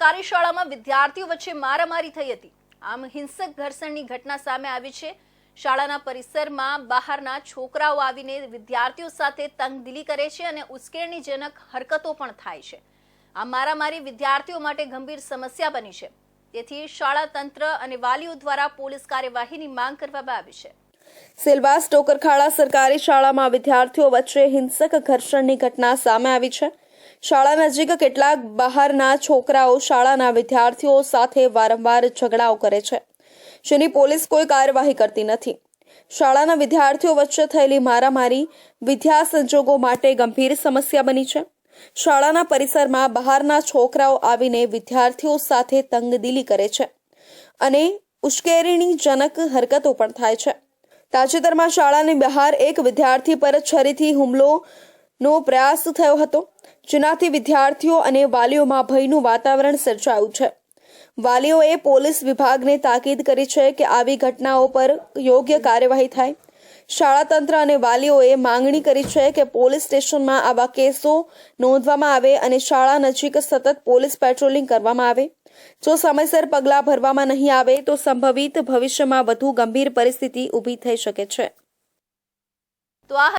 સરકારી શાળામાં વિદ્યાર્થીઓ વચ્ચે મારામારી થઈ હતી। આમ હિંસક ઘર્ષણની ઘટના સામે આવી છે। શાળાના પરિસરમાં બહારના છોકરાઓ આવીને વિદ્યાર્થીઓ સાથે તંગદિલી કરે છે અને ઉશ્કેરણીજનક હરકતો પણ થાય છે। આ મારામારી વિદ્યાર્થીઓ માટે ગંભીર સમસ્યા બની છે, તેથી શાળા તંત્ર અને વાલીઓ દ્વારા પોલીસ કાર્યવાહીની માંગ કરવામાં આવી છે। સેલવાસ ટોકરખાડા સરકારી શાળામાં વિદ્યાર્થીઓ વચ્ચે હિંસક ઘર્ષણની ઘટના સામે આવી છે। શાળા નજીક કેટલાક બહારના છોકરાઓ શાળાના વિદ્યાર્થીઓ સાથે વારંવાર ઝઘડાઓ કરે છે, જેની પોલીસ કોઈ કાર્યવાહી કરતી નથી। શાળાના વિદ્યાર્થીઓ વચ્ચે થયેલી મારામારી વિદ્યા સંજોગો માટે ગંભીર સમસ્યા બની છે। શાળાના પરિસરમાં બહારના છોકરાઓ આવીને વિદ્યાર્થીઓ સાથે તંગદિલી કરે છે અને ઉશ્કેરણીજનક હરકતો પણ થાય છે। તાજેતરમાં શાળાની બહાર એક વિદ્યાર્થી પર છરીથી હુમલોનો પ્રયાસ થયો હતો, જેનાથી વિદ્યાર્થીઓ અને વાલીઓમાં ભયનું વાતાવરણ સર્જાયું છે। વાલીઓએ પોલીસ વિભાગને તાકીદ કરી છે કે આવી ઘટનાઓ પર યોગ્ય કાર્યવાહી થાય। શાળા તંત્ર અને વાલીઓએ માંગણી કરી છે કે પોલીસ સ્ટેશનમાં આવા કેસો નોંધવામાં આવે અને શાળા નજીક સતત પોલીસ પેટ્રોલિંગ કરવામાં આવે। જો સમયસર પગલાં ભરવામાં નહીં આવે તો સંભવિત ભવિષ્યમાં વધુ ગંભીર પરિસ્થિતિ ઊભી થઈ શકે છે।